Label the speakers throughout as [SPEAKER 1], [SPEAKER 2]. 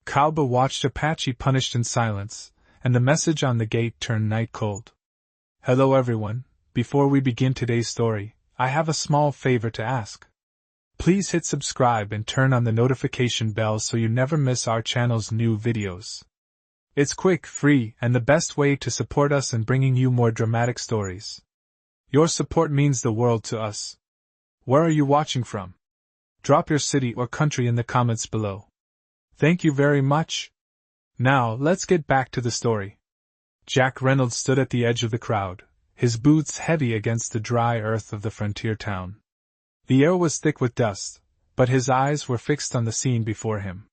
[SPEAKER 1] Cowboy watched Apache punished in silence, and the message on the gate turned night cold. Hello everyone, before we begin today's story, I have a small favor to ask. Please hit subscribe and turn on the notification bell so you never miss our channel's new videos. It's quick, free, and the best way to support us in bringing you more dramatic stories. Your support means the world to us. Where are you watching from? Drop your city or country in the comments below. Thank you very much. Now, let's get back to the story. Jack Reynolds stood at the edge of the crowd, his boots heavy against the dry earth of the frontier town. The air was thick with dust, but his eyes were fixed on the scene before him.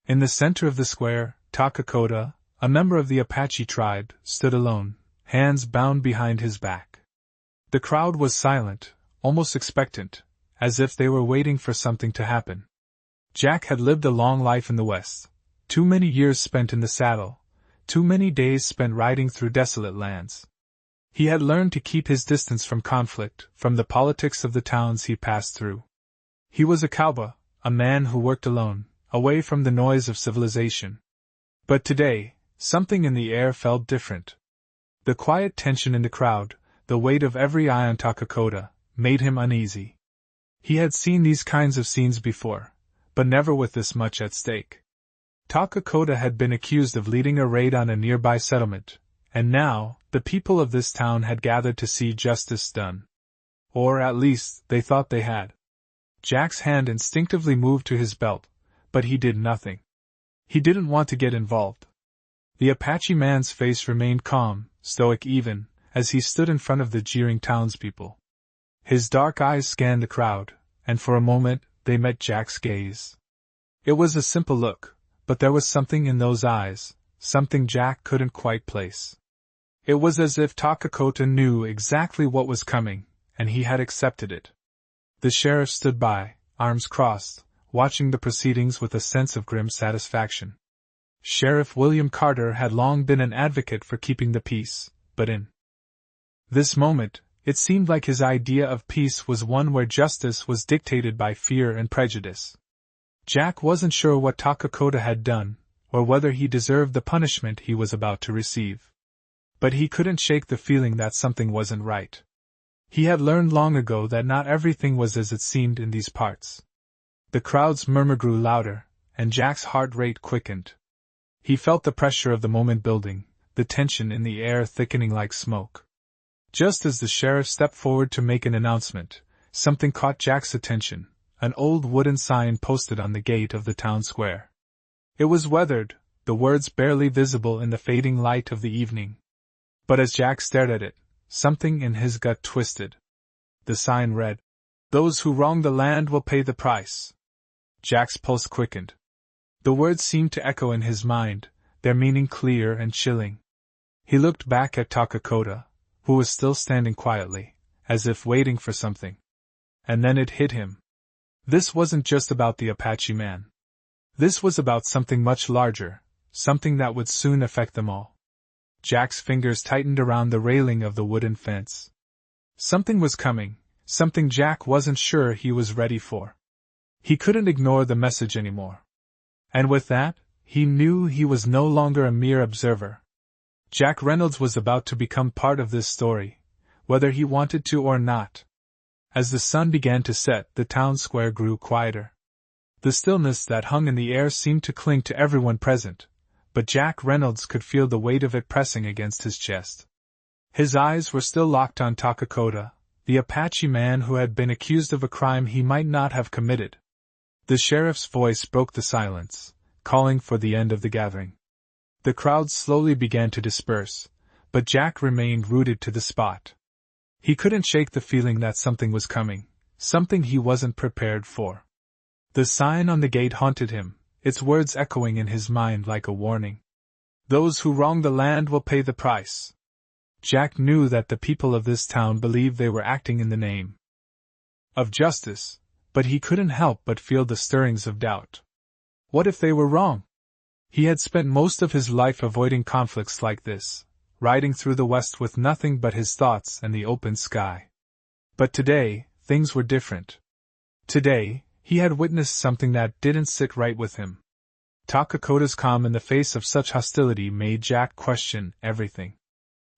[SPEAKER 1] In the center of the square, Takakota, a member of the Apache tribe, stood alone, hands bound behind his back. The crowd was silent, almost expectant, as if they were waiting for something to happen. Jack had lived a long life in the West, too many years spent in the saddle, too many days spent riding through desolate lands. He had learned to keep his distance from conflict, from the politics of the towns he passed through. He was a cowboy, a man who worked alone, away from the noise of civilization. But today, something in the air felt different. The quiet tension in the crowd, the weight of every eye on Takakota, made him uneasy. He had seen these kinds of scenes before, but never with this much at stake. Takakota had been accused of leading a raid on a nearby settlement, and now, the people of this town had gathered to see justice done. Or at least, they thought they had. Jack's hand instinctively moved to his belt, but he did nothing. He didn't want to get involved. The Apache man's face remained calm, stoic even, as he stood in front of the jeering townspeople. His dark eyes scanned the crowd, and for a moment, they met Jack's gaze. It was a simple look, but there was something in those eyes, something Jack couldn't quite place. It was as if Takakota knew exactly what was coming, and he had accepted it. The sheriff stood by, arms crossed, watching the proceedings with a sense of grim satisfaction. Sheriff William Carter had long been an advocate for keeping the peace, but in this moment, it seemed like his idea of peace was one where justice was dictated by fear and prejudice. Jack wasn't sure what Takakota had done, or whether he deserved the punishment he was about to receive. But he couldn't shake the feeling that something wasn't right. He had learned long ago that not everything was as it seemed in these parts. The crowd's murmur grew louder, and Jack's heart rate quickened. He felt the pressure of the moment building, the tension in the air thickening like smoke. Just as the sheriff stepped forward to make an announcement, something caught Jack's attention, an old wooden sign posted on the gate of the town square. It was weathered, the words barely visible in the fading light of the evening. But as Jack stared at it, something in his gut twisted. The sign read, "Those who wrong the land will pay the price." Jack's pulse quickened. The words seemed to echo in his mind, their meaning clear and chilling. He looked back at Takakota, who was still standing quietly, as if waiting for something. And then it hit him. This wasn't just about the Apache man. This was about something much larger, something that would soon affect them all. Jack's fingers tightened around the railing of the wooden fence. Something was coming, something Jack wasn't sure he was ready for. He couldn't ignore the message anymore. And with that, he knew he was no longer a mere observer. Jack Reynolds was about to become part of this story, whether he wanted to or not. As the sun began to set, the town square grew quieter. The stillness that hung in the air seemed to cling to everyone present, but Jack Reynolds could feel the weight of it pressing against his chest. His eyes were still locked on Takakota, the Apache man who had been accused of a crime he might not have committed. The sheriff's voice broke the silence, calling for the end of the gathering. The crowd slowly began to disperse, but Jack remained rooted to the spot. He couldn't shake the feeling that something was coming, something he wasn't prepared for. The sign on the gate haunted him, its words echoing in his mind like a warning. Those who wrong the land will pay the price. Jack knew that the people of this town believed they were acting in the name of justice, but he couldn't help but feel the stirrings of doubt. What if they were wrong? He had spent most of his life avoiding conflicts like this, riding through the West with nothing but his thoughts and the open sky. But today, things were different. Today, he had witnessed something that didn't sit right with him. Takakota's calm in the face of such hostility made Jack question everything.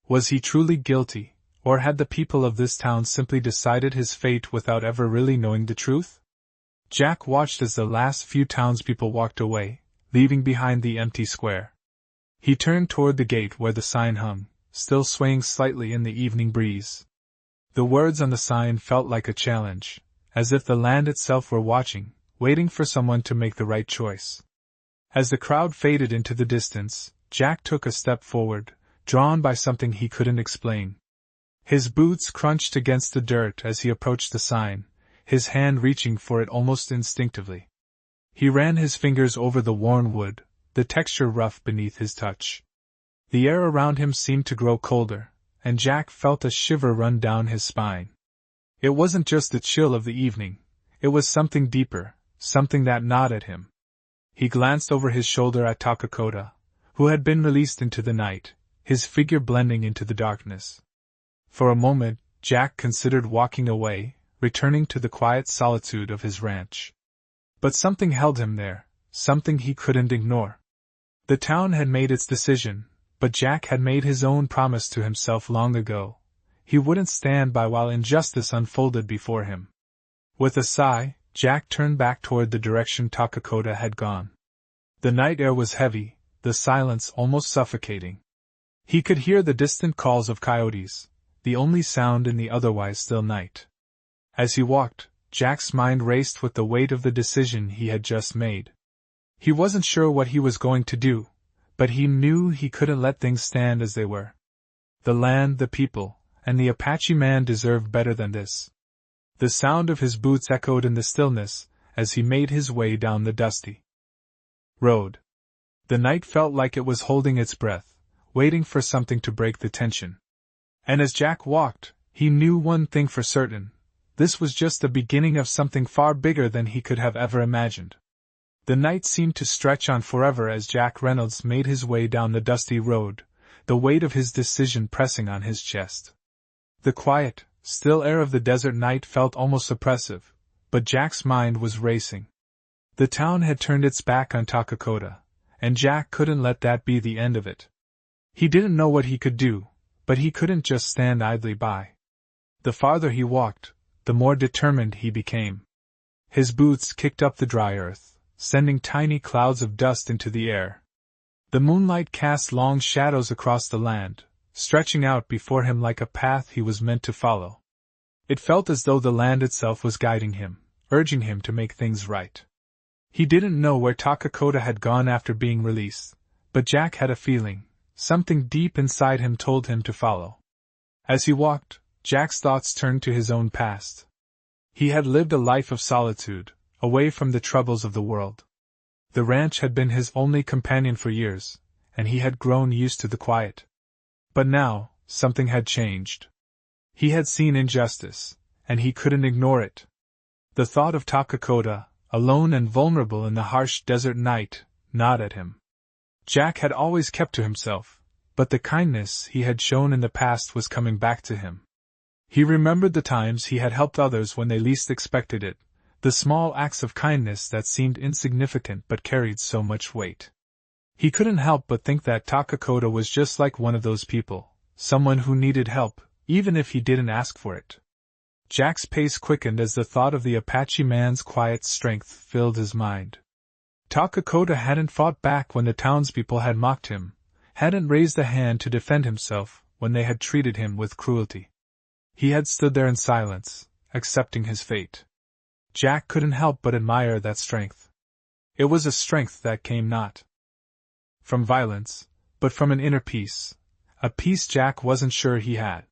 [SPEAKER 1] Was he truly guilty, or had the people of this town simply decided his fate without ever really knowing the truth? Jack watched as the last few townspeople walked away, leaving behind the empty square. He turned toward the gate where the sign hung, still swaying slightly in the evening breeze. The words on the sign felt like a challenge, as if the land itself were watching, waiting for someone to make the right choice. As the crowd faded into the distance, Jack took a step forward, drawn by something he couldn't explain. His boots crunched against the dirt as he approached the sign, his hand reaching for it almost instinctively. He ran his fingers over the worn wood, the texture rough beneath his touch. The air around him seemed to grow colder, and Jack felt a shiver run down his spine. It wasn't just the chill of the evening, it was something deeper, something that gnawed at him. He glanced over his shoulder at Takakota, who had been released into the night, his figure blending into the darkness. For a moment, Jack considered walking away, returning to the quiet solitude of his ranch. But something held him there, something he couldn't ignore. The town had made its decision, but Jack had made his own promise to himself long ago. He wouldn't stand by while injustice unfolded before him. With a sigh, Jack turned back toward the direction Takakota had gone. The night air was heavy, the silence almost suffocating. He could hear the distant calls of coyotes, the only sound in the otherwise still night. As he walked, Jack's mind raced with the weight of the decision he had just made. He wasn't sure what he was going to do, but he knew he couldn't let things stand as they were. The land, the people, and the Apache man deserved better than this. The sound of his boots echoed in the stillness as he made his way down the dusty road. The night felt like it was holding its breath, waiting for something to break the tension. And as Jack walked, he knew one thing for certain: this was just the beginning of something far bigger than he could have ever imagined. The night seemed to stretch on forever as Jack Reynolds made his way down the dusty road, the weight of his decision pressing on his chest. The quiet, still air of the desert night felt almost oppressive, but Jack's mind was racing. The town had turned its back on Takakota, and Jack couldn't let that be the end of it. He didn't know what he could do, but he couldn't just stand idly by. The farther he walked, the more determined he became. His boots kicked up the dry earth, sending tiny clouds of dust into the air. The moonlight cast long shadows across the land, stretching out before him like a path he was meant to follow. It felt as though the land itself was guiding him, urging him to make things right. He didn't know where Takakota had gone after being released, but Jack had a feeling, something deep inside him told him to follow. As he walked, Jack's thoughts turned to his own past. He had lived a life of solitude, away from the troubles of the world. The ranch had been his only companion for years, and he had grown used to the quiet. But now, something had changed. He had seen injustice, and he couldn't ignore it. The thought of Takakota, alone and vulnerable in the harsh desert night, gnawed at him. Jack had always kept to himself, but the kindness he had shown in the past was coming back to him. He remembered the times he had helped others when they least expected it, the small acts of kindness that seemed insignificant but carried so much weight. He couldn't help but think that Takakota was just like one of those people, someone who needed help, even if he didn't ask for it. Jack's pace quickened as the thought of the Apache man's quiet strength filled his mind. Takakota hadn't fought back when the townspeople had mocked him, hadn't raised a hand to defend himself when they had treated him with cruelty. He had stood there in silence, accepting his fate. Jack couldn't help but admire that strength. It was a strength that came not from violence, but from an inner peace, a peace Jack wasn't sure he had.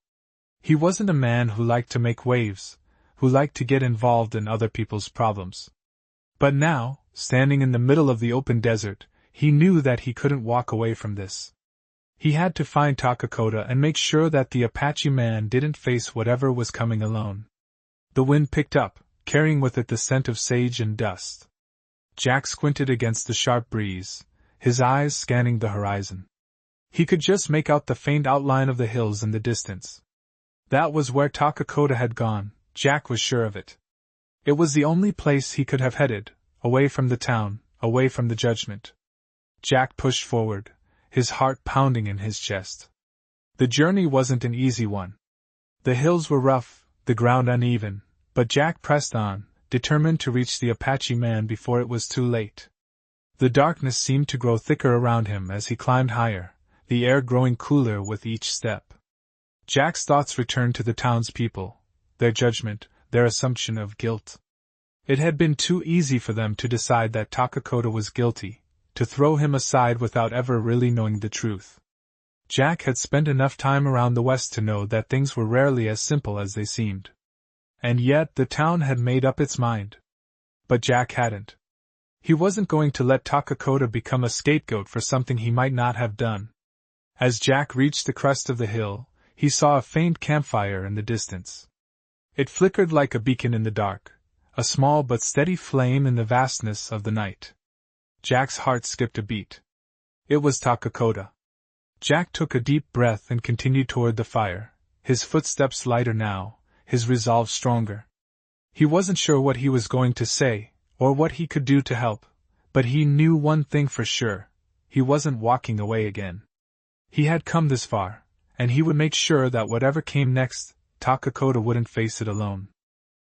[SPEAKER 1] He wasn't a man who liked to make waves, who liked to get involved in other people's problems. But now, standing in the middle of the open desert, he knew that he couldn't walk away from this. He had to find Takakota and make sure that the Apache man didn't face whatever was coming alone. The wind picked up, carrying with it the scent of sage and dust. Jack squinted against the sharp breeze, his eyes scanning the horizon. He could just make out the faint outline of the hills in the distance. That was where Takakota had gone, Jack was sure of it. It was the only place he could have headed, away from the town, away from the judgment. Jack pushed forward, his heart pounding in his chest. The journey wasn't an easy one. The hills were rough, the ground uneven, but Jack pressed on, determined to reach the Apache man before it was too late. The darkness seemed to grow thicker around him as he climbed higher, the air growing cooler with each step. Jack's thoughts returned to the townspeople, their judgment, their assumption of guilt. It had been too easy for them to decide that Takakota was guilty, to throw him aside without ever really knowing the truth. Jack had spent enough time around the West to know that things were rarely as simple as they seemed. And yet the town had made up its mind. But Jack hadn't. He wasn't going to let Takakota become a scapegoat for something he might not have done. As Jack reached the crest of the hill, he saw a faint campfire in the distance. It flickered like a beacon in the dark, a small but steady flame in the vastness of the night. Jack's heart skipped a beat. It was Takakota. Jack took a deep breath and continued toward the fire, his footsteps lighter now, his resolve stronger. He wasn't sure what he was going to say, or what he could do to help, but he knew one thing for sure: he wasn't walking away again. He had come this far, and he would make sure that whatever came next, Takakota wouldn't face it alone.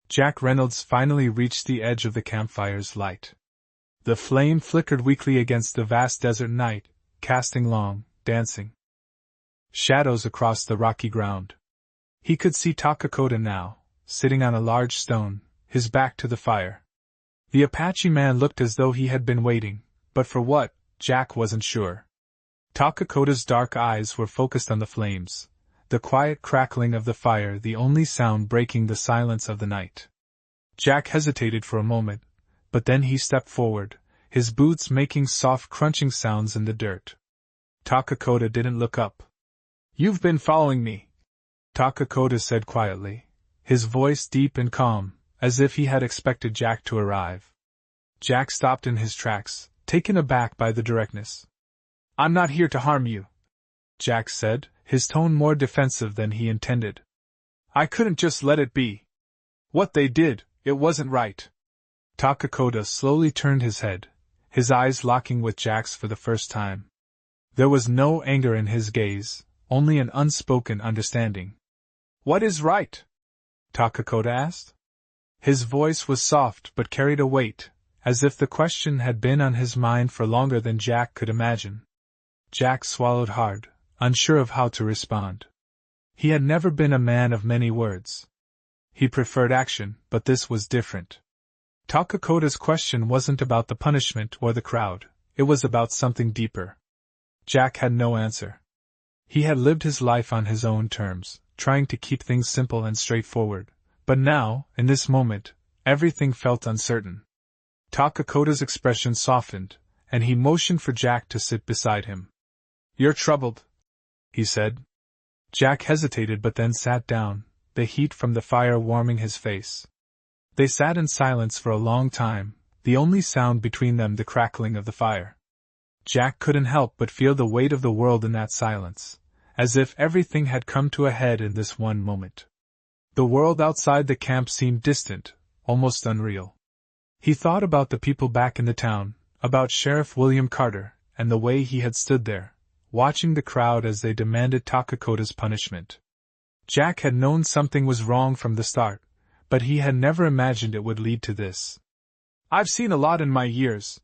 [SPEAKER 1] Jack Reynolds finally reached the edge of the campfire's light. The flame flickered weakly against the vast desert night, casting long, dancing shadows across the rocky ground. He could see Takakota now, sitting on a large stone, his back to the fire. The Apache man looked as though he had been waiting, but for what, Jack wasn't sure. Takakota's dark eyes were focused on the flames, the quiet crackling of the fire the only sound breaking the silence of the night. Jack hesitated for a moment, but then he stepped forward, his boots making soft crunching sounds in the dirt. Takakota didn't look up. "You've been following me," Takakota said quietly, his voice deep and calm, as if he had expected Jack to arrive. Jack stopped in his tracks, taken aback by the directness. "I'm not here to harm you," Jack said, his tone more defensive than he intended. "I couldn't just let it be. What they did, it wasn't right." Takakota slowly turned his head, his eyes locking with Jack's for the first time. There was no anger in his gaze, only an unspoken understanding. "What is right?" Takakota asked. His voice was soft but carried a weight, as if the question had been on his mind for longer than Jack could imagine. Jack swallowed hard, unsure of how to respond. He had never been a man of many words. He preferred action, but this was different. Takakota's question wasn't about the punishment or the crowd, it was about something deeper. Jack had no answer. He had lived his life on his own terms, trying to keep things simple and straightforward, but now, in this moment, everything felt uncertain. Takakota's expression softened, and he motioned for Jack to sit beside him. "You're troubled," he said. Jack hesitated but then sat down, the heat from the fire warming his face. They sat in silence for a long time, the only sound between them the crackling of the fire. Jack couldn't help but feel the weight of the world in that silence, as if everything had come to a head in this one moment. The world outside the camp seemed distant, almost unreal. He thought about the people back in the town, about Sheriff William Carter, and the way he had stood there, watching the crowd as they demanded Takakota's punishment. Jack had known something was wrong from the start, but he had never imagined it would lead to this. "I've seen a lot in my years,"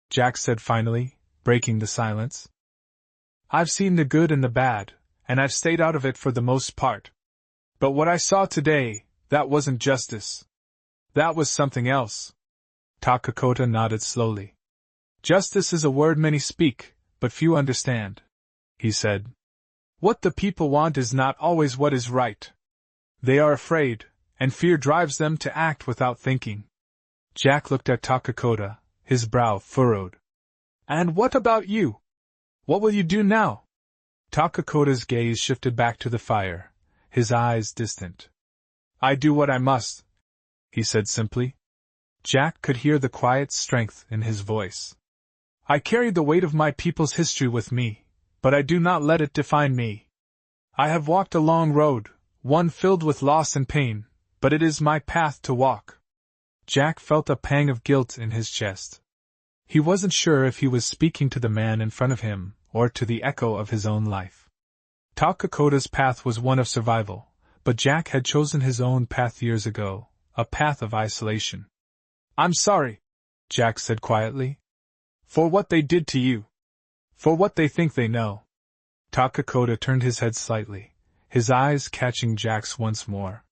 [SPEAKER 1] Jack said finally, breaking the silence. "I've seen the good and the bad, and I've stayed out of it for the most part. But what I saw today, that wasn't justice. That was something else." Takakota nodded slowly. "Justice is a word many speak, but few understand," he said. "What the people want is not always what is right. They are afraid, and fear drives them to act without thinking." Jack looked at Takakota, his brow furrowed. "And what about you? What will you do now?" Takakota's gaze shifted back to the fire, his eyes distant. "I do what I must," he said simply. Jack could hear the quiet strength in his voice. "I carry the weight of my people's history with me, but I do not let it define me. I have walked a long road, one filled with loss and pain, but it is my path to walk." Jack felt a pang of guilt in his chest. He wasn't sure if he was speaking to the man in front of him, or to the echo of his own life. Takakota's path was one of survival, but Jack had chosen his own path years ago, a path of isolation. "I'm sorry," Jack said quietly. "For what they did to you. For what they think they know." Takakota turned his head slightly, his eyes catching Jack's once more.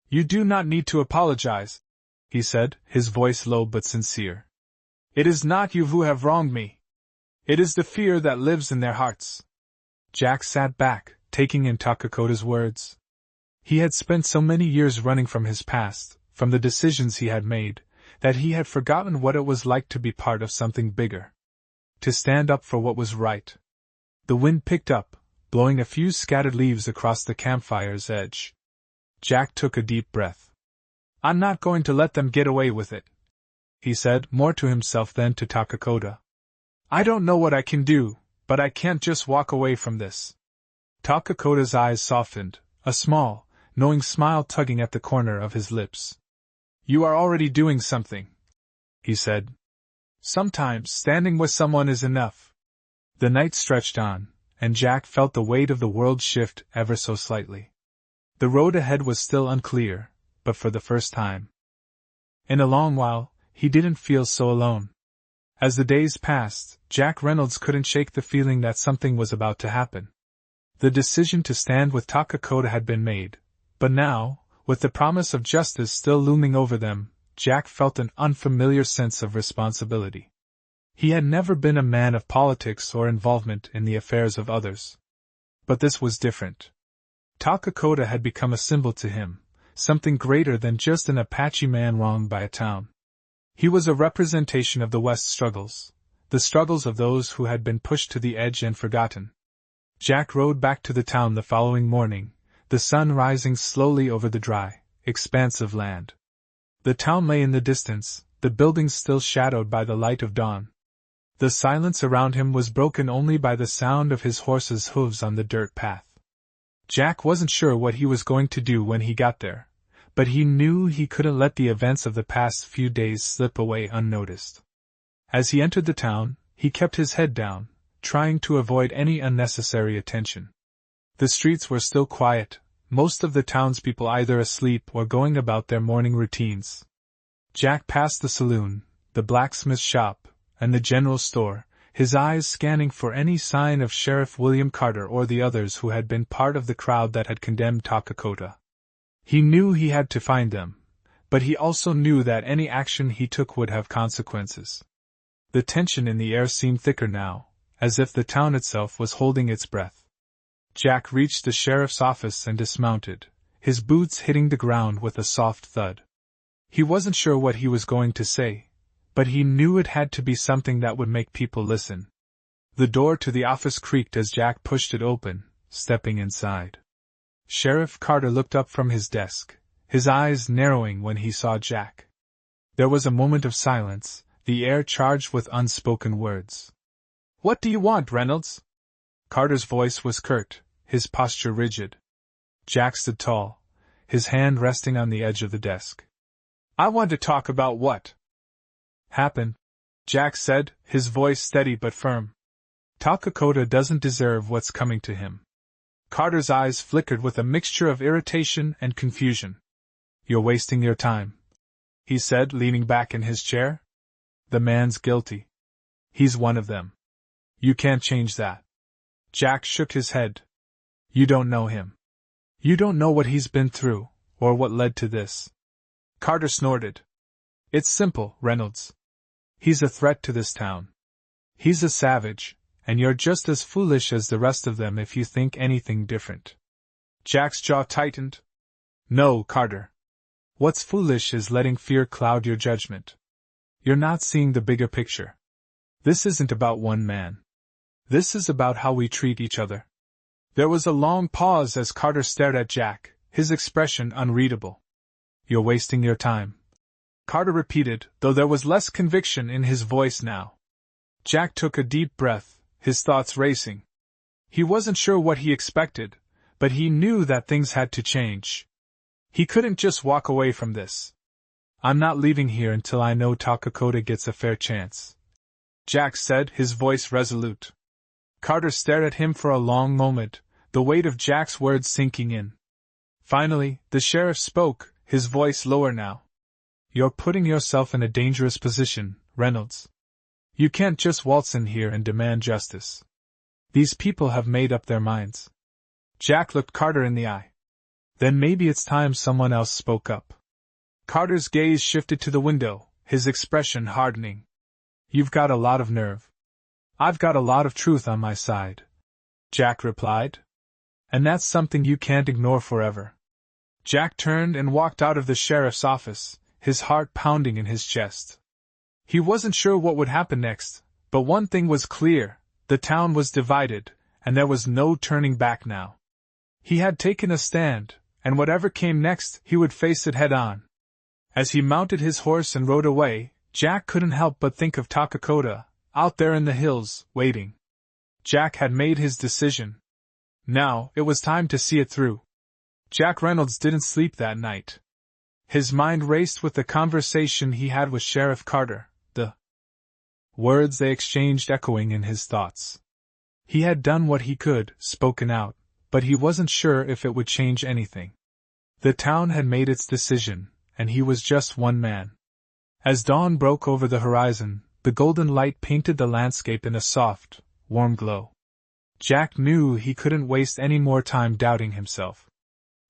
[SPEAKER 1] "You do not need to apologize," he said, his voice low but sincere. "It is not you who have wronged me. It is the fear that lives in their hearts." Jack sat back, taking in Takakota's words. He had spent so many years running from his past, from the decisions he had made, that he had forgotten what it was like to be part of something bigger. To stand up for what was right. The wind picked up, blowing a few scattered leaves across the campfire's edge. Jack took a deep breath. "I'm not going to let them get away with it," he said, more to himself than to Takakota. "I don't know what I can do, but I can't just walk away from this." Takakota's eyes softened, a small, knowing smile tugging at the corner of his lips. "You are already doing something," he said. "Sometimes standing with someone is enough." The night stretched on, and Jack felt the weight of the world shift ever so slightly. The road ahead was still unclear, but for the first time in a long while, he didn't feel so alone. As the days passed, Jack Reynolds couldn't shake the feeling that something was about to happen. The decision to stand with Takakota had been made, but now, with the promise of justice still looming over them, Jack felt an unfamiliar sense of responsibility. He had never been a man of politics or involvement in the affairs of others. But this was different. Takakota had become a symbol to him, something greater than just an Apache man wronged by a town. He was a representation of the West's struggles, the struggles of those who had been pushed to the edge and forgotten. Jack rode back to the town the following morning, the sun rising slowly over the dry, expansive land. The town lay in the distance, the buildings still shadowed by the light of dawn. The silence around him was broken only by the sound of his horse's hooves on the dirt path. Jack wasn't sure what he was going to do when he got there, but he knew he couldn't let the events of the past few days slip away unnoticed. As he entered the town, he kept his head down, trying to avoid any unnecessary attention. The streets were still quiet, most of the townspeople either asleep or going about their morning routines. Jack passed the saloon, the blacksmith shop, and the general store, his eyes scanning for any sign of Sheriff William Carter or the others who had been part of the crowd that had condemned Takakota. He knew he had to find them, but he also knew that any action he took would have consequences. The tension in the air seemed thicker now, as if the town itself was holding its breath. Jack reached the sheriff's office and dismounted, his boots hitting the ground with a soft thud. He wasn't sure what he was going to say, but he knew it had to be something that would make people listen. The door to the office creaked as Jack pushed it open, stepping inside. Sheriff Carter looked up from his desk, his eyes narrowing when he saw Jack. There was a moment of silence, the air charged with unspoken words. "What do you want, Reynolds?" Carter's voice was curt, his posture rigid. Jack stood tall, his hand resting on the edge of the desk. "I want to talk about what happened," Jack said, his voice steady but firm. "Takakota doesn't deserve what's coming to him." Carter's eyes flickered with a mixture of irritation and confusion. "You're wasting your time," he said, leaning back in his chair. "The man's guilty. He's one of them. You can't change that." Jack shook his head. "You don't know him. You don't know what he's been through, or what led to this." Carter snorted. "It's simple, Reynolds. He's a threat to this town. He's a savage, and you're just as foolish as the rest of them if you think anything different." Jack's jaw tightened. "No, Carter. What's foolish is letting fear cloud your judgment. You're not seeing the bigger picture. This isn't about one man. This is about how we treat each other." There was a long pause as Carter stared at Jack, his expression unreadable. "You're wasting your time," Carter repeated, though there was less conviction in his voice now. Jack took a deep breath, his thoughts racing. He wasn't sure what he expected, but he knew that things had to change. He couldn't just walk away from this. "I'm not leaving here until I know Takakota gets a fair chance," Jack said, his voice resolute. Carter stared at him for a long moment, the weight of Jack's words sinking in. Finally, the sheriff spoke, his voice lower now. You're putting yourself in a dangerous position, Reynolds. You can't just waltz in here and demand justice. These people have made up their minds. Jack looked Carter in the eye. Then maybe it's time someone else spoke up. Carter's gaze shifted to the window, his expression hardening. You've got a lot of nerve. I've got a lot of truth on my side, Jack replied. And that's something you can't ignore forever. Jack turned and walked out of the sheriff's office, his heart pounding in his chest. He wasn't sure what would happen next, but one thing was clear, the town was divided, and there was no turning back now. He had taken a stand, and whatever came next, he would face it head on. As he mounted his horse and rode away, Jack couldn't help but think of Takakota, out there in the hills, waiting. Jack had made his decision. Now, it was time to see it through. Jack Reynolds didn't sleep that night. His mind raced with the conversation he had with Sheriff Carter, the words they exchanged echoing in his thoughts. He had done what he could, spoken out, but he wasn't sure if it would change anything. The town had made its decision, and he was just one man. As dawn broke over the horizon, the golden light painted the landscape in a soft, warm glow. Jack knew he couldn't waste any more time doubting himself.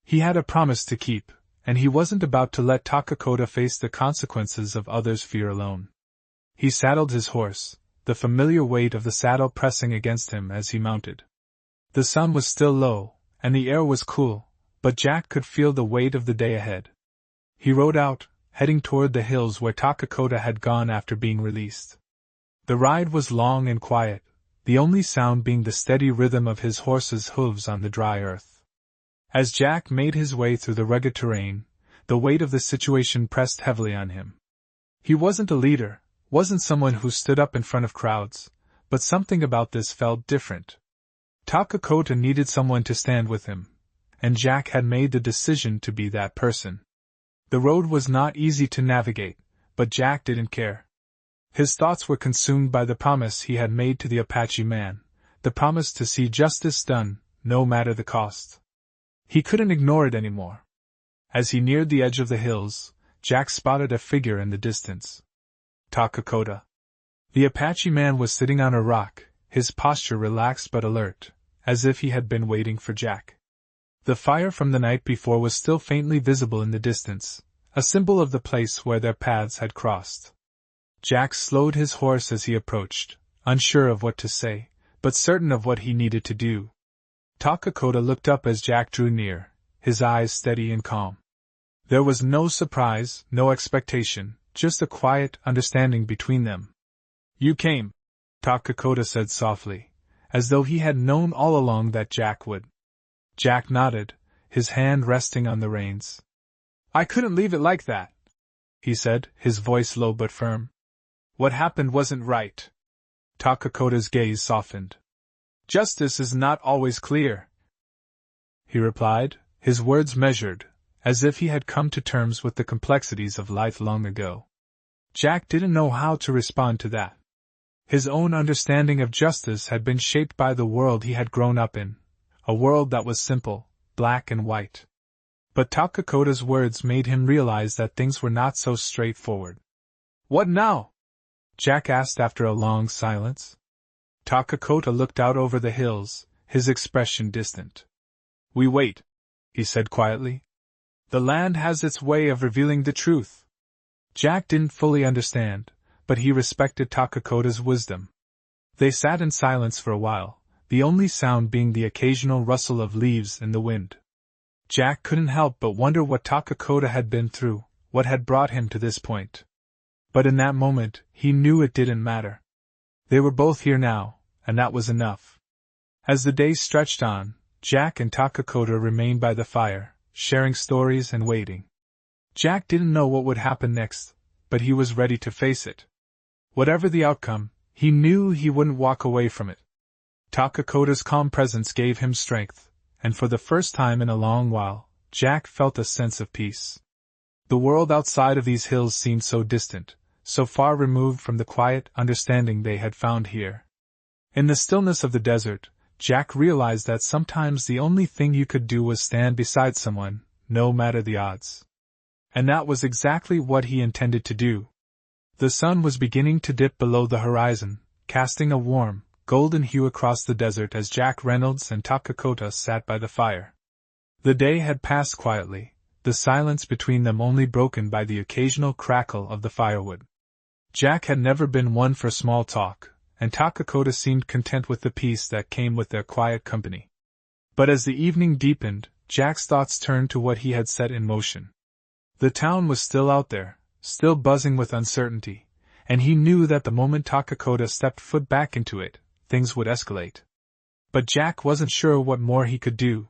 [SPEAKER 1] He had a promise to keep, and he wasn't about to let Takakota face the consequences of others' fear alone. He saddled his horse, the familiar weight of the saddle pressing against him as he mounted. The sun was still low, and the air was cool, but Jack could feel the weight of the day ahead. He rode out, heading toward the hills where Takakota had gone after being released. The ride was long and quiet, the only sound being the steady rhythm of his horse's hooves on the dry earth. As Jack made his way through the rugged terrain, the weight of the situation pressed heavily on him. He wasn't a leader, wasn't someone who stood up in front of crowds, but something about this felt different. Takakota needed someone to stand with him, and Jack had made the decision to be that person. The road was not easy to navigate, but Jack didn't care. His thoughts were consumed by the promise he had made to the Apache man, the promise to see justice done, no matter the cost. He couldn't ignore it anymore. As he neared the edge of the hills, Jack spotted a figure in the distance. Takakota. The Apache man was sitting on a rock, his posture relaxed but alert, as if he had been waiting for Jack. The fire from the night before was still faintly visible in the distance, a symbol of the place where their paths had crossed. Jack slowed his horse as he approached, unsure of what to say, but certain of what he needed to do. Takakota looked up as Jack drew near, his eyes steady and calm. There was no surprise, no expectation, just a quiet understanding between them. "You came," Takakota said softly, as though he had known all along that Jack would. Jack nodded, his hand resting on the reins. "I couldn't leave it like that," he said, his voice low but firm. "What happened wasn't right." Takakota's gaze softened. "Justice is not always clear," he replied, his words measured, as if he had come to terms with the complexities of life long ago. Jack didn't know how to respond to that. His own understanding of justice had been shaped by the world he had grown up in, a world that was simple, black and white. But Takakota's words made him realize that things were not so straightforward. "What now?" Jack asked after a long silence. Takakota looked out over the hills, his expression distant. "We wait," he said quietly. "The land has its way of revealing the truth." Jack didn't fully understand, but he respected Takakota's wisdom. They sat in silence for a while, the only sound being the occasional rustle of leaves in the wind. Jack couldn't help but wonder what Takakota had been through, what had brought him to this point. But in that moment, he knew it didn't matter. They were both here now, and that was enough. As the day stretched on, Jack and Takakota remained by the fire, sharing stories and waiting. Jack didn't know what would happen next, but he was ready to face it. Whatever the outcome, he knew he wouldn't walk away from it. Takakota's calm presence gave him strength, and for the first time in a long while, Jack felt a sense of peace. The world outside of these hills seemed so distant, so far removed from the quiet understanding they had found here. In the stillness of the desert, Jack realized that sometimes the only thing you could do was stand beside someone, no matter the odds. And that was exactly what he intended to do. The sun was beginning to dip below the horizon, casting a warm, golden hue across the desert as Jack Reynolds and Takakota sat by the fire. The day had passed quietly, the silence between them only broken by the occasional crackle of the firewood. Jack had never been one for small talk, and Takakota seemed content with the peace that came with their quiet company. But as the evening deepened, Jack's thoughts turned to what he had set in motion. The town was still out there, still buzzing with uncertainty, and he knew that the moment Takakota stepped foot back into it, things would escalate. But Jack wasn't sure what more he could do.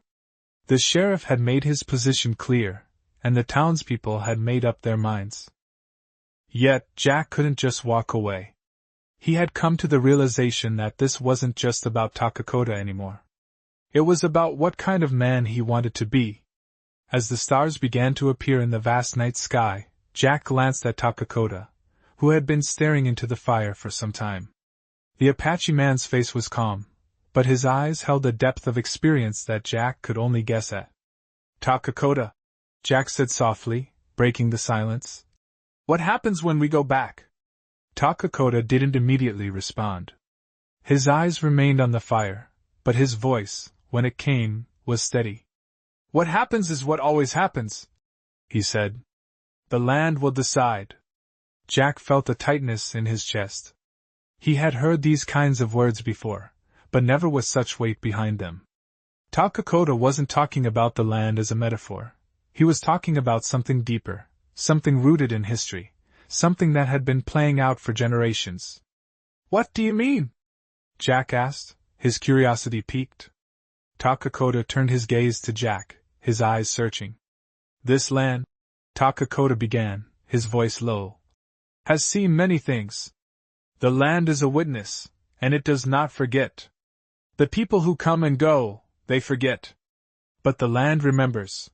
[SPEAKER 1] The sheriff had made his position clear, and the townspeople had made up their minds. Yet, Jack couldn't just walk away. He had come to the realization that this wasn't just about Takakota anymore. It was about what kind of man he wanted to be. As the stars began to appear in the vast night sky, Jack glanced at Takakota, who had been staring into the fire for some time. The Apache man's face was calm, but his eyes held a depth of experience that Jack could only guess at. "Takakota," Jack said softly, breaking the silence. "What happens when we go back?" Takakota didn't immediately respond. His eyes remained on the fire, but his voice, when it came, was steady. "What happens is what always happens," he said. "The land will decide." Jack felt a tightness in his chest. He had heard these kinds of words before, but never with such weight behind them. Takakota wasn't talking about the land as a metaphor. He was talking about something deeper, something rooted in history, something that had been playing out for generations. "What do you mean?" Jack asked, his curiosity piqued. Takakota turned his gaze to Jack, his eyes searching. "This land," Takakota began, his voice low, "has seen many things. The land is a witness, and it does not forget. The people who come and go, they forget. But the land remembers.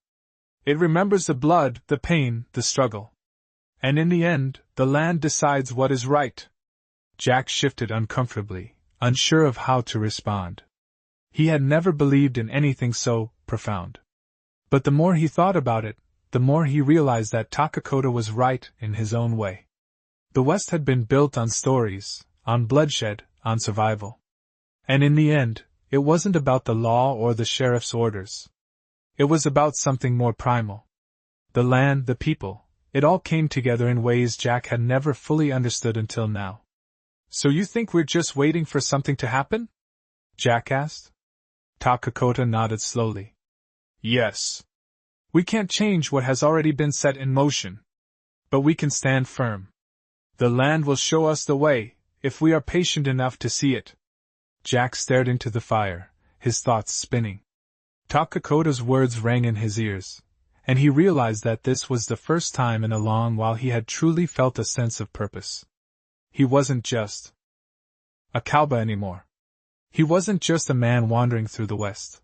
[SPEAKER 1] It remembers the blood, the pain, the struggle. And in the end, the land decides what is right." Jack shifted uncomfortably, unsure of how to respond. He had never believed in anything so profound. But the more he thought about it, the more he realized that Takakota was right in his own way. The West had been built on stories, on bloodshed, on survival. And in the end, it wasn't about the law or the sheriff's orders. It was about something more primal. The land, the people, it all came together in ways Jack had never fully understood until now. "So you think we're just waiting for something to happen?" Jack asked. Takakota nodded slowly. "Yes. We can't change what has already been set in motion. But we can stand firm. The land will show us the way, if we are patient enough to see it." Jack stared into the fire, his thoughts spinning. Takakota's words rang in his ears, and he realized that this was the first time in a long while he had truly felt a sense of purpose. He wasn't just a cowboy anymore. He wasn't just a man wandering through the West.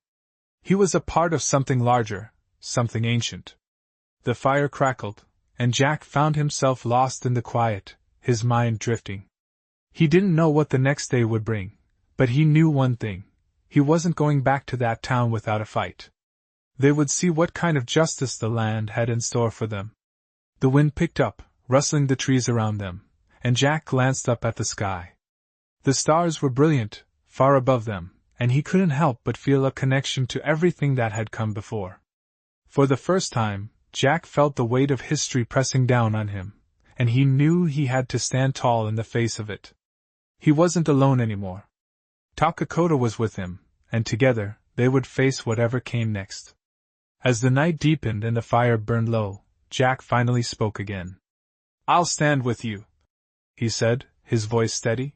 [SPEAKER 1] He was a part of something larger, something ancient. The fire crackled, and Jack found himself lost in the quiet, his mind drifting. He didn't know what the next day would bring, but he knew one thing: he wasn't going back to that town without a fight. They would see what kind of justice the land had in store for them. The wind picked up, rustling the trees around them, and Jack glanced up at the sky. The stars were brilliant, far above them, and he couldn't help but feel a connection to everything that had come before. For the first time, Jack felt the weight of history pressing down on him, and he knew he had to stand tall in the face of it. He wasn't alone anymore. Takakota was with him, and together, they would face whatever came next. As the night deepened and the fire burned low, Jack finally spoke again. "I'll stand with you," he said, his voice steady.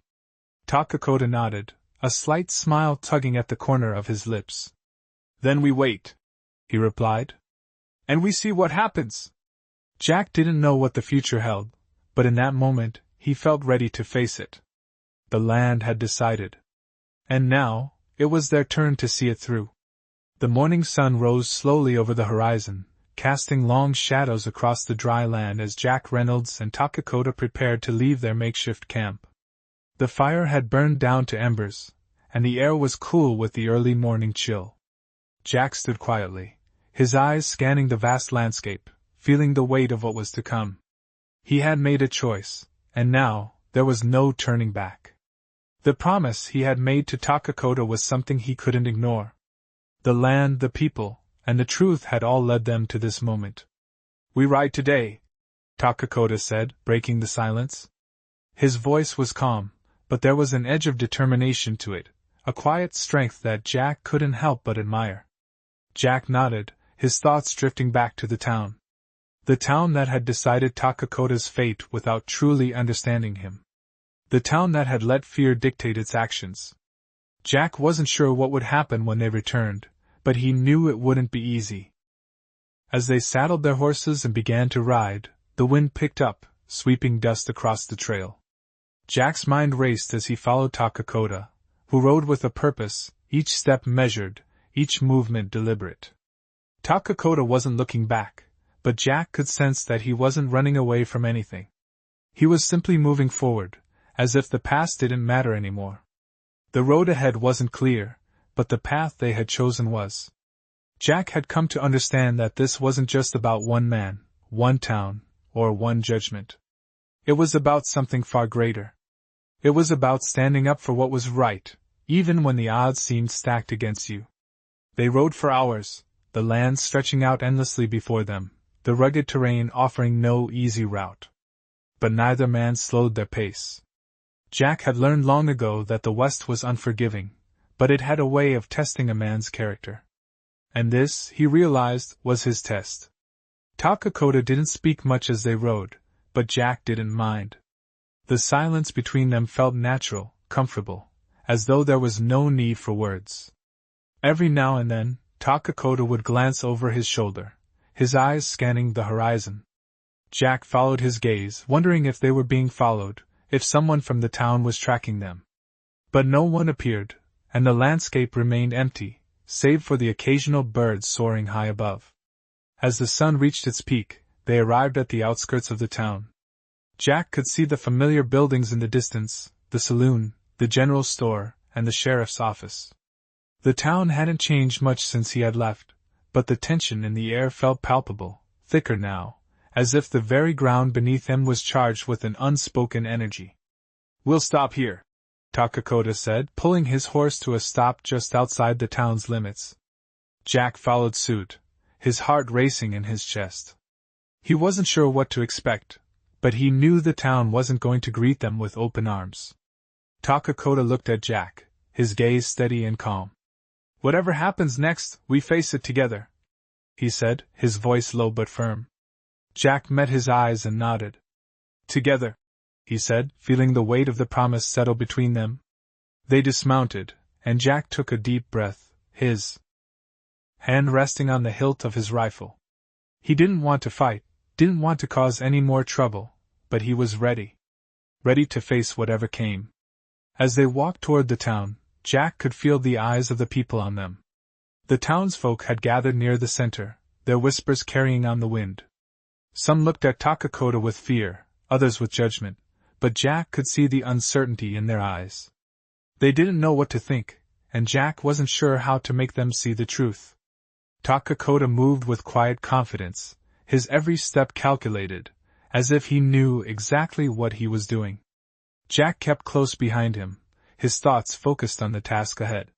[SPEAKER 1] Takakota nodded, a slight smile tugging at the corner of his lips. "Then we wait," he replied. "And we see what happens." Jack didn't know what the future held, but in that moment, he felt ready to face it. The land had decided. And now, it was their turn to see it through. The morning sun rose slowly over the horizon, casting long shadows across the dry land as Jack Reynolds and Takakota prepared to leave their makeshift camp. The fire had burned down to embers, and the air was cool with the early morning chill. Jack stood quietly, his eyes scanning the vast landscape, feeling the weight of what was to come. He had made a choice, and now, there was no turning back. The promise he had made to Takakota was something he couldn't ignore. The land, the people, and the truth had all led them to this moment. "We ride today," Takakota said, breaking the silence. His voice was calm, but there was an edge of determination to it, a quiet strength that Jack couldn't help but admire. Jack nodded, his thoughts drifting back to the town. The town that had decided Takakota's fate without truly understanding him. The town that had let fear dictate its actions. Jack wasn't sure what would happen when they returned, but he knew it wouldn't be easy. As they saddled their horses and began to ride, the wind picked up, sweeping dust across the trail. Jack's mind raced as he followed Takakota, who rode with a purpose, each step measured, each movement deliberate. Takakota wasn't looking back, but Jack could sense that he wasn't running away from anything. He was simply moving forward, as if the past didn't matter anymore. The road ahead wasn't clear, but the path they had chosen was. Jack had come to understand that this wasn't just about one man, one town, or one judgment. It was about something far greater. It was about standing up for what was right, even when the odds seemed stacked against you. They rode for hours, the land stretching out endlessly before them, the rugged terrain offering no easy route. But neither man slowed their pace. Jack had learned long ago that the West was unforgiving, but it had a way of testing a man's character. And this, he realized, was his test. Takakota didn't speak much as they rode, but Jack didn't mind. The silence between them felt natural, comfortable, as though there was no need for words. Every now and then, Takakota would glance over his shoulder, his eyes scanning the horizon. Jack followed his gaze, wondering if they were being followed, if someone from the town was tracking them. But no one appeared, and the landscape remained empty, save for the occasional birds soaring high above. As the sun reached its peak, they arrived at the outskirts of the town. Jack could see the familiar buildings in the distance, the saloon, the general store, and the sheriff's office. The town hadn't changed much since he had left, but the tension in the air felt palpable, thicker now, as if the very ground beneath him was charged with an unspoken energy. "We'll stop here," Takakota said, pulling his horse to a stop just outside the town's limits. Jack followed suit, his heart racing in his chest. He wasn't sure what to expect, but he knew the town wasn't going to greet them with open arms. Takakota looked at Jack, his gaze steady and calm. "Whatever happens next, we face it together," he said, his voice low but firm. Jack met his eyes and nodded. "Together," he said, feeling the weight of the promise settle between them. They dismounted, and Jack took a deep breath, his hand resting on the hilt of his rifle. He didn't want to fight, didn't want to cause any more trouble, but he was ready. Ready to face whatever came. As they walked toward the town, Jack could feel the eyes of the people on them. The townsfolk had gathered near the center, their whispers carrying on the wind. Some looked at Takakota with fear, others with judgment, but Jack could see the uncertainty in their eyes. They didn't know what to think, and Jack wasn't sure how to make them see the truth. Takakota moved with quiet confidence, his every step calculated, as if he knew exactly what he was doing. Jack kept close behind him, his thoughts focused on the task ahead.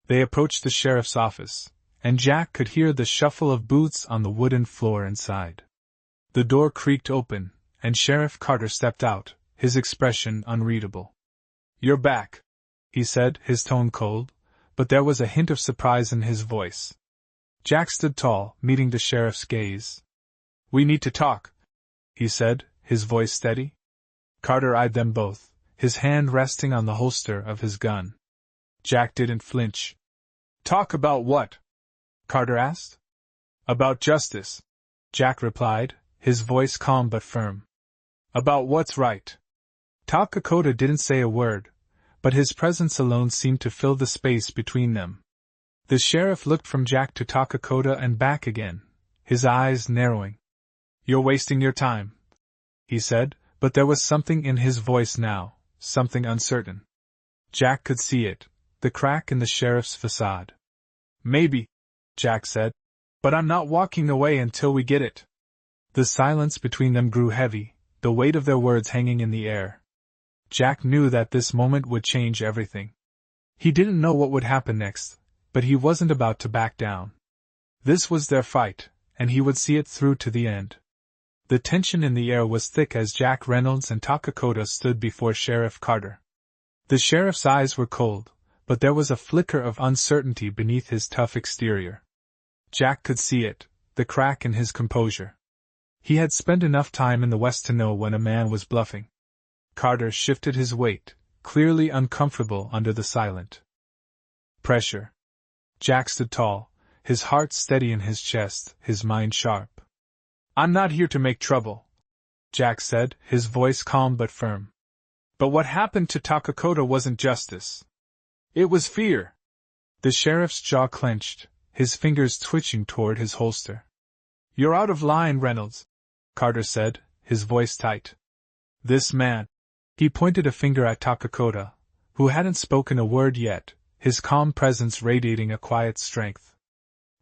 [SPEAKER 1] They approached the sheriff's office, and Jack could hear the shuffle of boots on the wooden floor inside. The door creaked open, and Sheriff Carter stepped out, his expression unreadable. "You're back," he said, his tone cold, but there was a hint of surprise in his voice. Jack stood tall, meeting the sheriff's gaze. "We need to talk," he said, his voice steady. Carter eyed them both, his hand resting on the holster of his gun. Jack didn't flinch. "Talk about what?" Carter asked. "About justice," Jack replied, his voice calm but firm. "About what's right." Takakota didn't say a word, but his presence alone seemed to fill the space between them. The sheriff looked from Jack to Takakota and back again, his eyes narrowing. "You're wasting your time," he said, but there was something in his voice now, something uncertain. Jack could see it, the crack in the sheriff's facade. "Maybe," Jack said, "but I'm not walking away until we get it." The silence between them grew heavy, the weight of their words hanging in the air. Jack knew that this moment would change everything. He didn't know what would happen next, but he wasn't about to back down. This was their fight, and he would see it through to the end. The tension in the air was thick as Jack Reynolds and Takakota stood before Sheriff Carter. The sheriff's eyes were cold, but there was a flicker of uncertainty beneath his tough exterior. Jack could see it, the crack in his composure. He had spent enough time in the West to know when a man was bluffing. Carter shifted his weight, clearly uncomfortable under the silent pressure. Jack stood tall, his heart steady in his chest, his mind sharp. "I'm not here to make trouble," Jack said, his voice calm but firm. "But what happened to Takakota wasn't justice. It was fear." The sheriff's jaw clenched, his fingers twitching toward his holster. "You're out of line, Reynolds," Carter said, his voice tight. "This man," he pointed a finger at Takakota, who hadn't spoken a word yet, his calm presence radiating a quiet strength,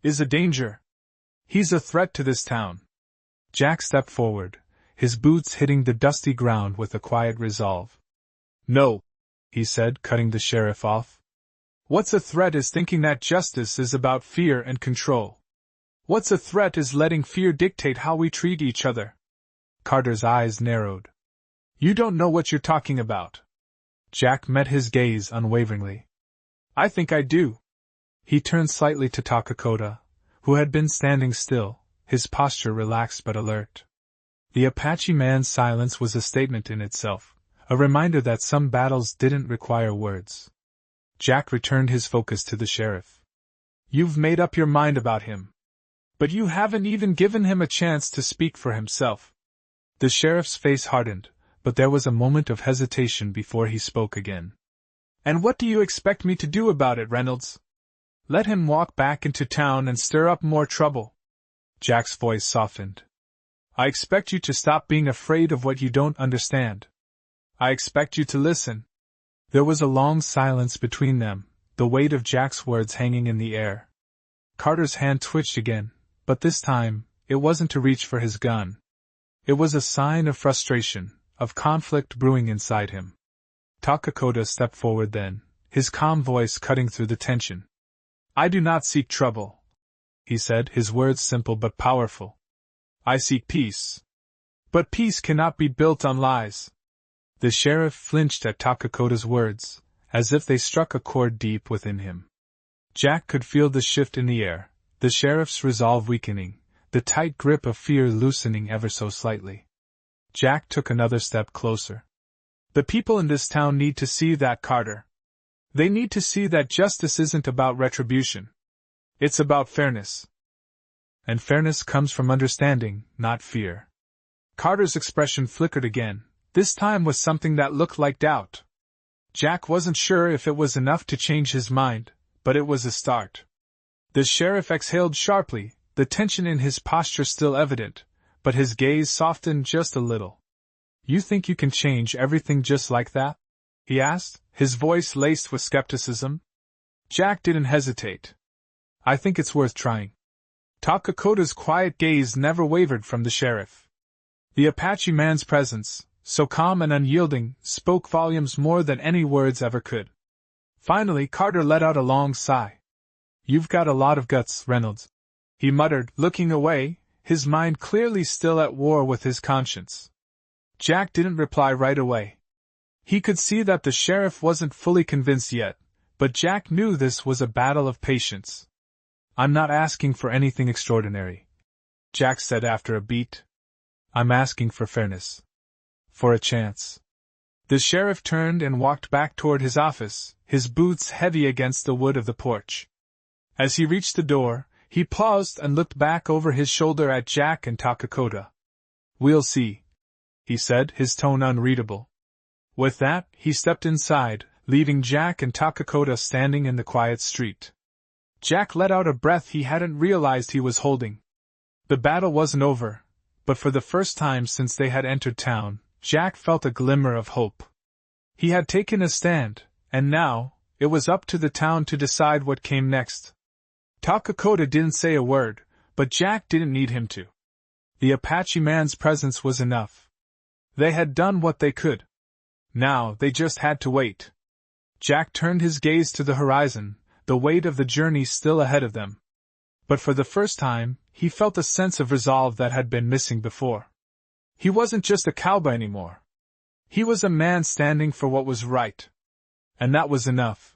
[SPEAKER 1] "is a danger. He's a threat to this town." Jack stepped forward, his boots hitting the dusty ground with a quiet resolve. "No," he said, cutting the sheriff off. "What's a threat is thinking that justice is about fear and control. What's a threat is letting fear dictate how we treat each other." Carter's eyes narrowed. "You don't know what you're talking about." Jack met his gaze unwaveringly. "I think I do." He turned slightly to Takakota, who had been standing still, his posture relaxed but alert. The Apache man's silence was a statement in itself, a reminder that some battles didn't require words. Jack returned his focus to the sheriff. "You've made up your mind about him. But you haven't even given him a chance to speak for himself." The sheriff's face hardened, but there was a moment of hesitation before he spoke again. "And what do you expect me to do about it, Reynolds? Let him walk back into town and stir up more trouble?" Jack's voice softened. "I expect you to stop being afraid of what you don't understand. I expect you to listen." There was a long silence between them, the weight of Jack's words hanging in the air. Carter's hand twitched again, but this time, it wasn't to reach for his gun. It was a sign of frustration, of conflict brewing inside him. Takakota stepped forward then, his calm voice cutting through the tension. "I do not seek trouble," he said, his words simple but powerful. "I seek peace. But peace cannot be built on lies." The sheriff flinched at Takakota's words, as if they struck a chord deep within him. Jack could feel the shift in the air, the sheriff's resolve weakening, the tight grip of fear loosening ever so slightly. Jack took another step closer. "The people in this town need to see that, Carter. They need to see that justice isn't about retribution. It's about fairness. And fairness comes from understanding, not fear." Carter's expression flickered again, this time with something that looked like doubt. Jack wasn't sure if it was enough to change his mind, but it was a start. The sheriff exhaled sharply, the tension in his posture still evident, but his gaze softened just a little. "You think you can change everything just like that?" he asked, his voice laced with skepticism. Jack didn't hesitate. "I think it's worth trying." Takakota's quiet gaze never wavered from the sheriff. The Apache man's presence, so calm and unyielding, spoke volumes more than any words ever could. Finally, Carter let out a long sigh. "You've got a lot of guts, Reynolds," he muttered, looking away, his mind clearly still at war with his conscience. Jack didn't reply right away. He could see that the sheriff wasn't fully convinced yet, but Jack knew this was a battle of patience. "I'm not asking for anything extraordinary," Jack said after a beat. "I'm asking for fairness. For a chance." The sheriff turned and walked back toward his office, his boots heavy against the wood of the porch. As he reached the door, he paused and looked back over his shoulder at Jack and Takakota. "We'll see," he said, his tone unreadable. With that, he stepped inside, leaving Jack and Takakota standing in the quiet street. Jack let out a breath he hadn't realized he was holding. The battle wasn't over, but for the first time since they had entered town, Jack felt a glimmer of hope. He had taken a stand, and now, it was up to the town to decide what came next. Takakota didn't say a word, but Jack didn't need him to. The Apache man's presence was enough. They had done what they could. Now, they just had to wait. Jack turned his gaze to the horizon, the weight of the journey still ahead of them. But for the first time, he felt a sense of resolve that had been missing before. He wasn't just a cowboy anymore. He was a man standing for what was right. And that was enough.